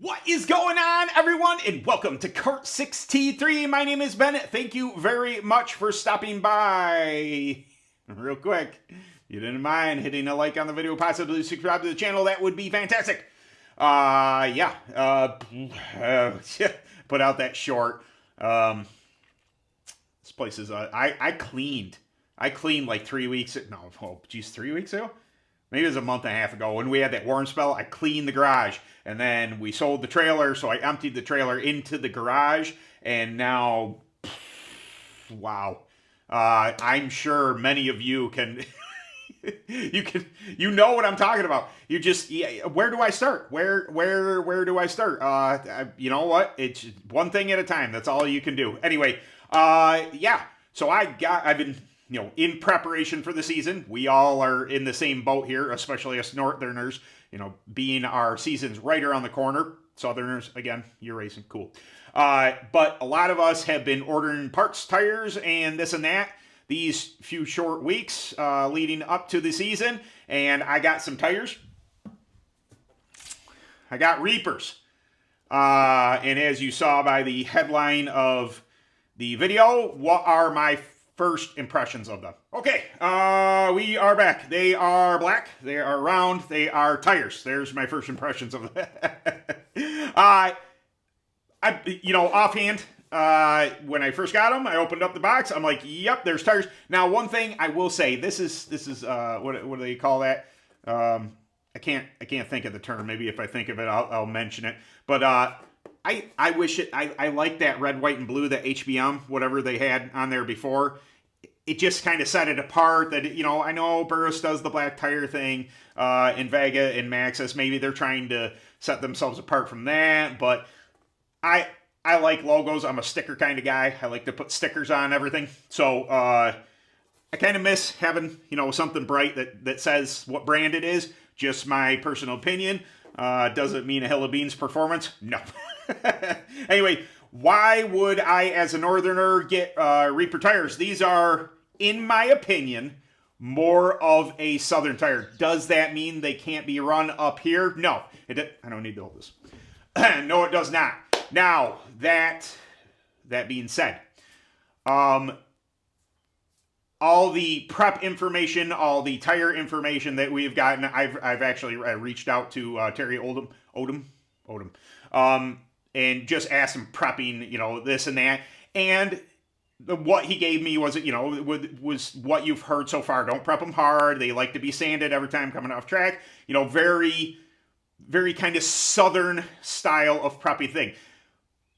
What is going on, everyone, and welcome to Kart 6T3. My name is Ben. Thank you very much for stopping by. Real quick, if you didn't mind hitting a like on the video, possibly subscribe to the channel, that would be fantastic. Put out that short. This place is, I cleaned like 3 weeks, no, oh, geez, 3 weeks ago? Maybe it was a month and a half ago when we had that warm spell. I cleaned the garage, and then we sold the trailer, so I emptied the trailer into the garage, and now, wow. I'm sure many of you can, you know what I'm talking about. You just, yeah, where do I start? Where do I start? You know what? It's one thing at a time. That's all you can do. Anyway, yeah. So I've been, in preparation for the season. We all are in the same boat here, especially us Northerners, being our season's right around the corner. Southerners, again, you're racing, cool. But a lot of us have been ordering parts, tires, and this and that these few short weeks leading up to the season. And I got some tires. I got Reapers. And as you saw by the headline of the video, what are my first impressions of them? Okay, we are back. They are black, they are round, they are tires. There's my first impressions of them. Offhand, when I first got them, I opened up the box. I'm like, yep, there's tires. Now, one thing I will say, this is what do they call that? I can't think of the term. Maybe if I think of it, I'll mention it. But I wish I like that red, white, and blue, that HBM, whatever they had on there before. It just kind of set it apart that, I know Burris does the black tire thing in Vega and Maxxis. Maybe they're trying to set themselves apart from that, but I like logos. I'm a sticker kind of guy. I like to put stickers on everything. So I kind of miss having, something bright that says what brand it is. Just my personal opinion. Doesn't mean a hill of beans performance. No. Anyway, why would I, as a Northerner, get Reaper tires? These are, in my opinion, more of a Southern tire. Does that mean they can't be run up here? No. I don't need to hold this. No, it does not. Now, that being said, all the prep information, all the tire information that we've gotten, I've actually reached out to Terry Odom, and just asked him prepping, this and that. And what he gave me was, was what you've heard so far. Don't prep them hard. They like to be sanded every time coming off track. Very, very kind of Southern style of preppy thing.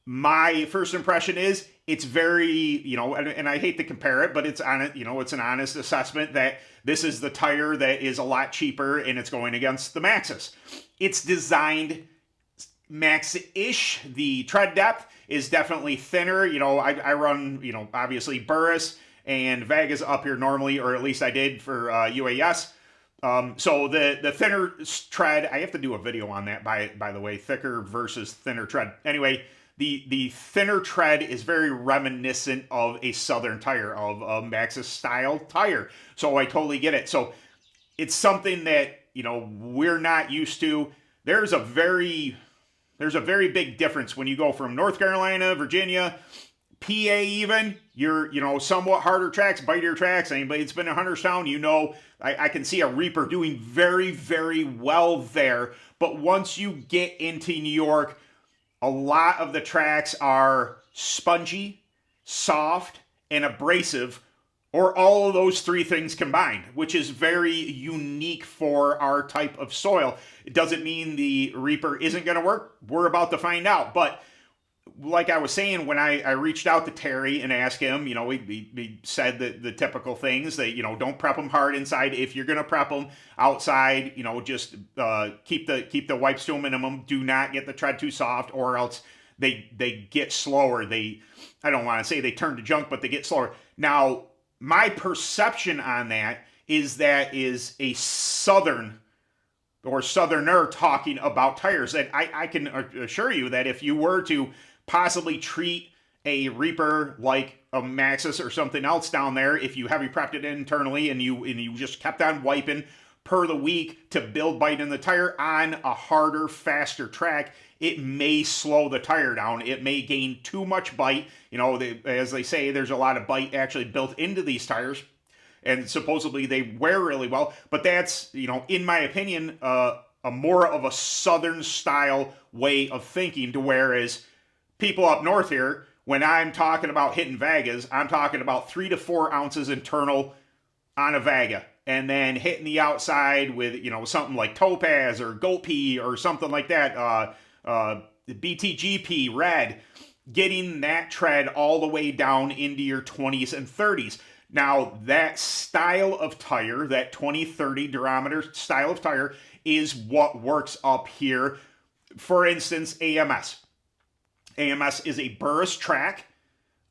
My first impression is it's very, and I hate to compare it, but it's on it, it's an honest assessment that this is the tire that is a lot cheaper and it's going against the Maxxis. It's designed Max-ish. The tread depth is definitely thinner. I run, obviously Burris and Vegas up here normally, or at least I did for UAS. So the thinner tread, I have to do a video on that, by the way, thicker versus thinner tread. Anyway, the thinner tread is very reminiscent of a Southern tire, of a Maxxis style tire. So I totally get it. So it's something that, we're not used to. There's a very big difference when you go from North Carolina, Virginia, PA even, you're, somewhat harder tracks, bitier tracks. Anybody that's been in Hunterstown, I can see a Reaper doing very, very well there. But once you get into New York, a lot of the tracks are spongy, soft, and abrasive, or all of those three things combined, which is very unique for our type of soil. It doesn't mean the Reaper isn't going to work. We're about to find out. But like I was saying, when I reached out to Terry and asked him, he said the typical things that, don't prep them hard inside. If you're going to prep them outside, just keep the wipes to a minimum. Do not get the tread too soft, or else they get slower. I don't want to say they turn to junk, but they get slower. Now, my perception on that is a Southern or Southerner talking about tires. And I can assure you that if you were to possibly treat a Reaper like a Maxxis or something else down there, if you heavy prepped it internally and you just kept on wiping per the week to build bite in the tire on a harder, faster track, it may slow the tire down. It may gain too much bite. You know, as they say, there's a lot of bite actually built into these tires, and supposedly they wear really well. But that's, you know, in my opinion, a more of a southern style way of thinking, to whereas people up north here, when I'm talking about hitting Vegas, I'm talking about 3 to 4 ounces internal on a Vega, and then hitting the outside with, you know, something like Topaz or Gopi or something like that, BTGP Red, getting that tread all the way down into your 20s and 30s. Now, that style of tire, that 20-30 durometer style of tire, is what works up here. For instance, AMS. AMS is a Burris track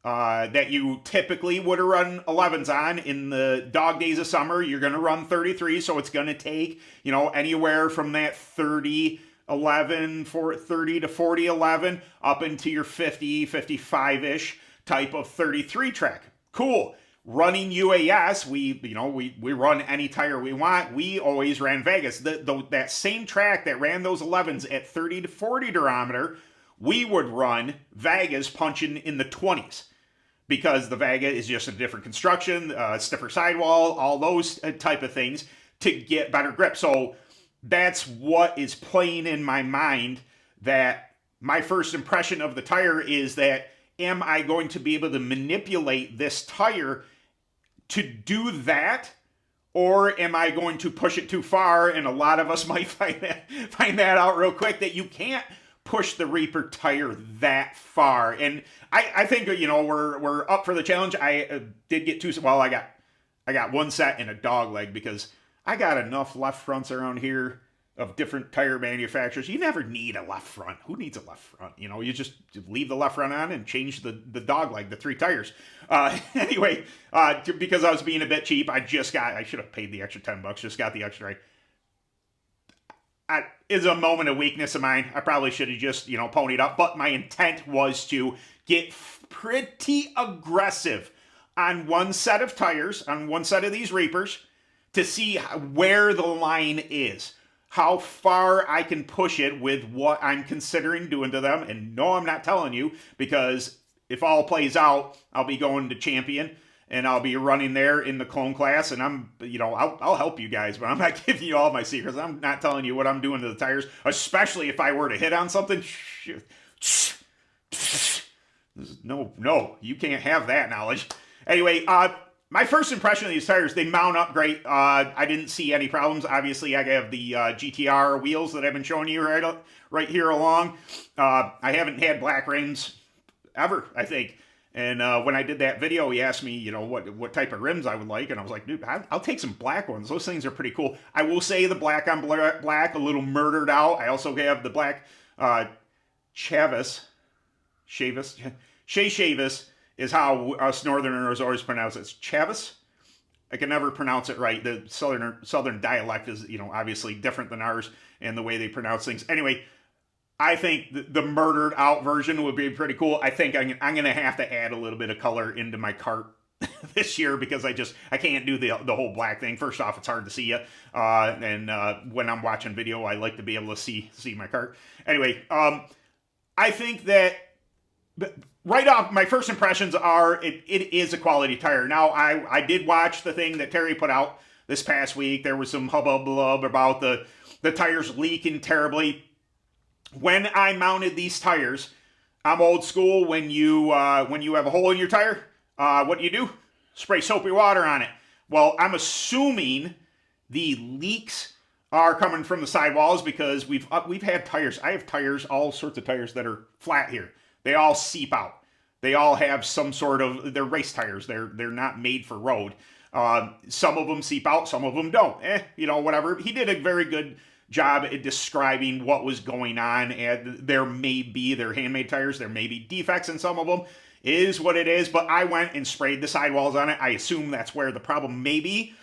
that you typically would have run 11s on. In the dog days of summer, you're going to run 33, so it's going to take, you know, anywhere from that 30 to 40 11 up into your 50, 55-ish type of 33 track. Cool. Running UAS, we run any tire we want. We always ran Vegas. That same track that ran those 11s at 30 to 40 durometer, we would run Vegas punching in the 20s, because the Vega is just a different construction, stiffer sidewall, all those type of things to get better grip. So that's what is playing in my mind, that my first impression of the tire is that, am I going to be able to manipulate this tire to do that, or am I going to push it too far? And a lot of us might find that out real quick, that you can't push the Reaper tire that far. And I think, you know, we're up for the challenge. I did get two. Well, I got one set and a dog leg, because I got enough left fronts around here of different tire manufacturers. You never need a left front. Who needs a left front? You know, you just leave the left front on and change the dog leg, the 3 tires. Anyway, because I was being a bit cheap, I should have paid the extra $10, just got the extra. Is a moment of weakness of mine. I probably should have just, you know, ponied up, but my intent was to get pretty aggressive on one set of tires, on one set of these Reapers, to see where the line is, how far I can push it with what I'm considering doing to them. And no, I'm not telling you, because if all plays out, I'll be going to Champion, and I'll be running there in the clone class, and I'll help you guys, but I'm not giving you all my secrets. I'm not telling you what I'm doing to the tires, especially if I were to hit on something. No, you can't have that knowledge. Anyway, my first impression of these tires, they mount up great. I didn't see any problems. Obviously, I have the GTR wheels that I've been showing you right here along. I haven't had black rims ever, I think. And when I did that video, he asked me, you know, what type of rims I would like. And I was like, dude, I'll take some black ones. Those things are pretty cool. I will say the black on black, a little murdered out. I also have the black Chavis. Chavis is how us Northerners always pronounce it. It's Chavis. I can never pronounce it right. The Southern dialect is, you know, obviously different than ours, and the way they pronounce things. Anyway, I think the murdered out version would be pretty cool. I think I'm going to have to add a little bit of color into my Kart this year, because I can't do the whole black thing. First off, it's hard to see you. And when I'm watching video, I like to be able to see my Kart. Anyway, I think that right off, my first impressions are it is a quality tire. Now, I did watch the thing that Terry put out this past week. There was some hubbub about the tires leaking terribly. When I mounted these tires, I'm old school. When you have a hole in your tire, what do? Spray soapy water on it. Well, I'm assuming the leaks are coming from the sidewalls, because we've had tires. I have tires, all sorts of tires that are flat here. They all seep out. They all have some sort of, they're race tires. They're not made for road. Some of them seep out, some of them don't. You know, whatever. He did a very good job at describing what was going on, and they're handmade tires. There may be defects in some of them. It is what it is, but I went and sprayed the sidewalls on it. I assume that's where the problem may be.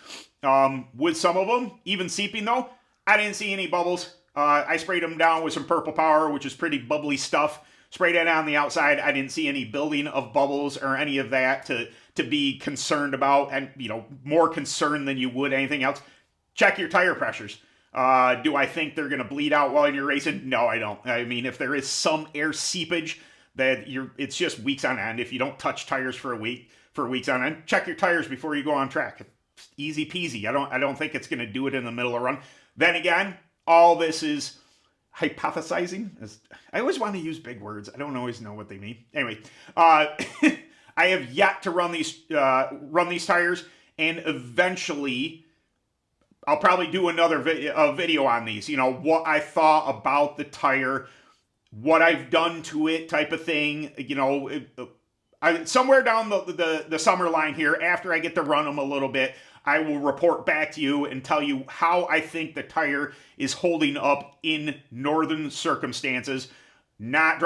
With some of them, even seeping though, I didn't see any bubbles. I sprayed them down with some Purple Power, which is pretty bubbly stuff. Sprayed it on the outside. I didn't see any building of bubbles or any of that to be concerned about, and, you know, more concerned than you would anything else. Check your tire pressures. Do I think they're going to bleed out while you're racing? No, I don't. I mean, if there is some air seepage, it's just weeks on end. If you don't touch tires for weeks on end, check your tires before you go on track. It's easy peasy. I don't think it's going to do it in the middle of a run. Then again, all this is hypothesizing. I always want to use big words. I don't always know what they mean. Anyway, I have yet to run these tires, and eventually I'll probably do another video on these. You know, what I thought about the tire, what I've done to it, type of thing. You know, somewhere down the summer line here, after I get to run them a little bit, I will report back to you and tell you how I think the tire is holding up in northern circumstances. Not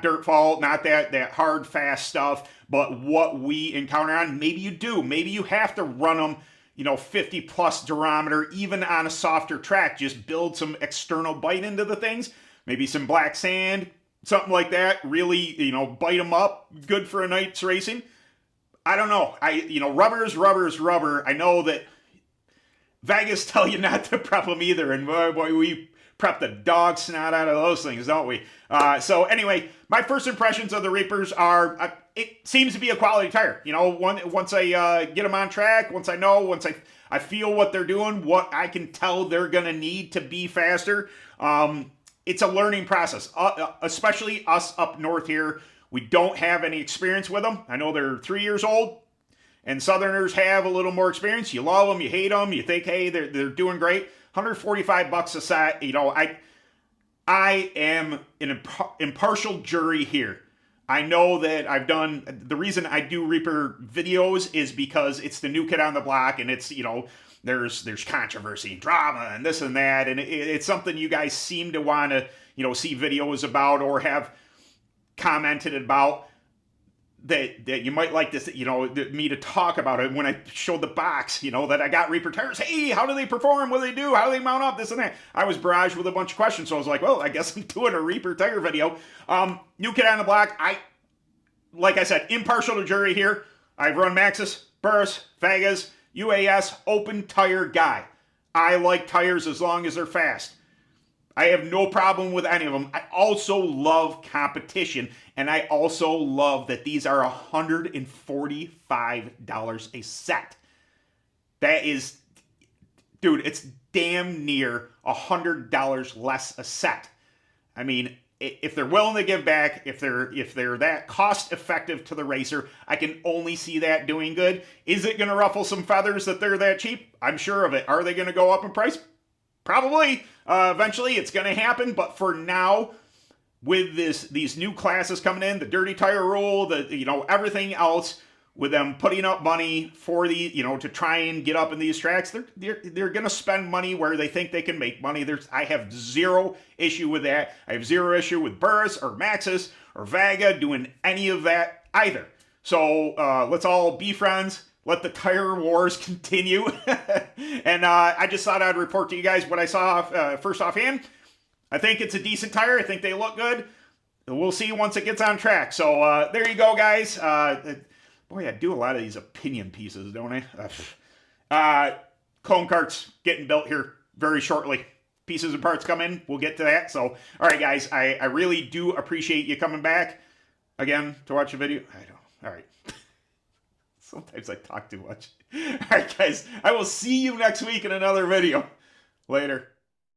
dirt fall, not that hard, fast stuff, but what we encounter on. Maybe you do. Maybe you have to run them, you know, 50 plus durometer, even on a softer track. Just build some external bite into the things. Maybe some black sand, something like that. Really, you know, bite them up. Good for a night's racing. I don't know. Rubber is rubber. I know that Vegas tell you not to prep them either, and boy, we prep the dog snot out of those things, don't we? So anyway, my first impressions of the Reapers are, it seems to be a quality tire. You know, once I get them on track, once I feel what they're doing, what I can tell they're going to need to be faster, it's a learning process, especially us up north here. We don't have any experience with them. I know they're 3 years old, and Southerners have a little more experience. You love them, you hate them, you think, hey, they're doing great. $145 a set. You know, I am an impartial jury here. I know that the reason I do Reaper videos is because it's the new kid on the block, and it's, you know, there's controversy and drama and this and that, and it's something you guys seem to want to, you know, see videos about or have commented about, that you might like this, you know, me to talk about it when I showed the box, you know, that I got Reaper tires. Hey, how do they perform? What do they do? How do they mount up? This and that. I was barraged with a bunch of questions, so I was like, well, I guess I'm doing a Reaper tire video. New kid on the block. Like I said, impartial to jury here. I've run Maxxis, Burris, Vegas, UAS, open tire guy. I like tires as long as they're fast. I have no problem with any of them. I also love competition, and I also love that these are $145 a set. That is, dude, it's damn near $100 less a set. I mean, if they're willing to give back, if they're that cost effective to the racer, I can only see that doing good. Is it going to ruffle some feathers that they're that cheap? I'm sure of it. Are they going to go up in price? Probably. Eventually it's going to happen, but for now, with these new classes coming in, the dirty tire rule, everything else, with them putting up money for to try and get up in these tracks, they're going to spend money where they think they can make money. I have zero issue with that. I have zero issue with Burris or Maxxis or Vega doing any of that either. So let's all be friends. Let the tire wars continue. And I just thought I'd report to you guys what I saw first offhand. I think it's a decent tire. I think they look good. We'll see once it gets on track. So there you go, guys. Boy, I do a lot of these opinion pieces, don't I? Clone Kart's getting built here very shortly. Pieces and parts come in. We'll get to that. So, all right, guys. I really do appreciate you coming back again to watch a video. I don't. All right. Sometimes I talk too much. All right, guys. I will see you next week in another video. Later.